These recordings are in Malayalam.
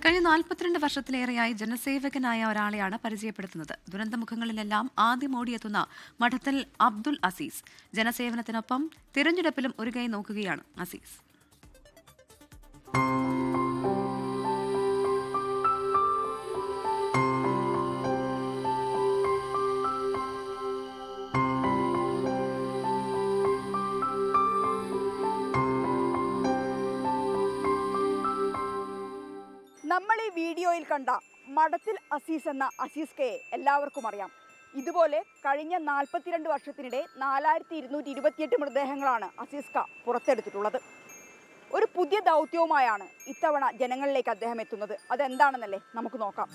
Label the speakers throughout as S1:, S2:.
S1: കഴിഞ്ഞ 42 വർഷത്തിലേറെയായി ജനസേവകനായ ഒരാളെയാണ് പരിചയപ്പെടുത്തുന്നത്. ദുരന്തമുഖങ്ങളിലെല്ലാം ആദ്യം ഓടിയെത്തുന്ന മഠത്തിൽ അബ്ദുൽ അസീസ്. ജനസേവനത്തിനൊപ്പം തിരഞ്ഞെടുപ്പിലും ഒരു കൈ നോക്കുകയാണ് അസീസ്.
S2: നമ്മൾ ഈ വീഡിയോയിൽ കണ്ട മഠത്തിൽ അസീസ് എന്ന അസീസ് കെയെ എല്ലാവർക്കും അറിയാം. ഇതുപോലെ കഴിഞ്ഞ 42 വർഷത്തിനിടെ 4228 മൃതദേഹങ്ങളാണ് അസീസ് ക പുറത്തെടുത്തിട്ടുള്ളത്. ഒരു പുതിയ ദൗത്യവുമായാണ് ഇത്തവണ ജനങ്ങളിലേക്ക് അദ്ദേഹം എത്തുന്നത്. അതെന്താണെന്നല്ലേ നമുക്ക് നോക്കാം.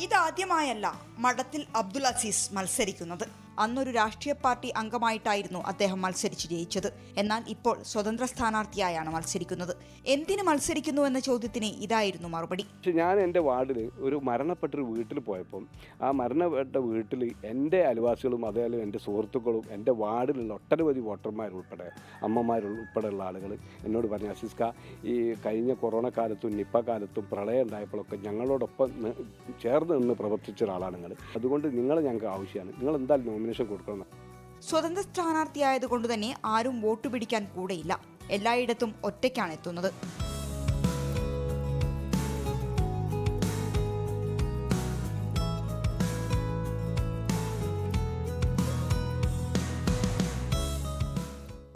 S2: ഇതാദ്യമായല്ല മഠത്തിൽ അബ്ദുൽ അസീസ് മത്സരിക്കുന്നത്. അന്നൊരു രാഷ്ട്രീയ പാർട്ടി അംഗമായിട്ടായിരുന്നു അദ്ദേഹം മത്സരിച്ച് ജയിച്ചത്. എന്നാൽ ഇപ്പോൾ സ്വതന്ത്ര സ്ഥാനാർത്ഥിയായാണ് മത്സരിക്കുന്നത്. എന്തിന് മത്സരിക്കുന്നു എന്ന ചോദ്യത്തിന് ഇതായിരുന്നു മറുപടി.
S3: ഞാൻ എൻ്റെ വാർഡിൽ ഒരു മരണപ്പെട്ടൊരു വീട്ടിൽ പോയപ്പം ആ മരണപ്പെട്ട വീട്ടിൽ എൻ്റെ അയൽവാസികളും അതേപോലെ എൻ്റെ സുഹൃത്തുക്കളും എൻ്റെ വാർഡിലുള്ള ഒട്ടനവധി വോട്ടർമാരുൾപ്പെടെ അമ്മമാരുൾപ്പെടെയുള്ള ആളുകൾ എന്നോട് പറഞ്ഞു, അസീസ് ക, ഈ കഴിഞ്ഞ കൊറോണ കാലത്തും നിപ്പ കാലത്തും പ്രളയം ഉണ്ടായപ്പോഴൊക്കെ ഞങ്ങളോടൊപ്പം ചേർന്ന് നിന്ന് പ്രവർത്തിച്ച ഒരാളാണ് നിങ്ങൾ. അതുകൊണ്ട് നിങ്ങളെ ഞങ്ങൾക്ക് ആവശ്യമാണ്, നിങ്ങൾ എന്തായാലും നോമിനേഷൻ കൊടുക്കണം.
S2: സ്വതന്ത്ര സ്ഥാനാർത്ഥിയായതുകൊണ്ട് തന്നെ ആരും വോട്ട് പിടിക്കാൻ കൂടെയില്ല. എല്ലായിടത്തും ഒറ്റയ്ക്കാണ് എത്തുന്നത്.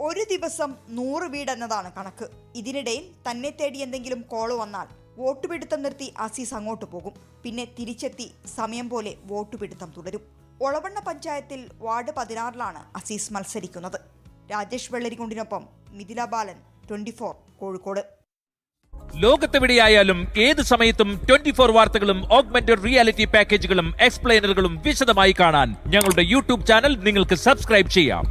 S2: ഒരു ദിവസം 100 വീട് എന്നതാണ് കണക്ക്. ഇതിനിടയിൽ തന്നെ തേടി എന്തെങ്കിലും കോള് വന്നാൽ വോട്ടുപിടുത്തം നിർത്തി അസീസ് അങ്ങോട്ട് പോകും. പിന്നെ തിരിച്ചെത്തി സമയം പോലെ വോട്ടുപിടുത്തം തുടരും. ഒളവണ്ണ പഞ്ചായത്തിൽ വാർഡ് 16-ലാണ് അസീസ് മത്സരിക്കുന്നത്. രാജേഷ് വെള്ളരിക്കുണ്ടിനൊപ്പം മിഥില ബാലൻ, 24 കോഴിക്കോട്.
S4: ലോകത്തെവിടെയായാലും ഏത് സമയത്തും 24 വാർത്തകളും ഓഗ്മെന്റഡ് റിയാലിറ്റി പാക്കേജുകളും എക്സ്പ്ലെയിനറുകളും വിശദമായി കാണാൻ ഞങ്ങളുടെ യൂട്യൂബ് ചാനൽ നിങ്ങൾക്ക് സബ്സ്ക്രൈബ് ചെയ്യാം.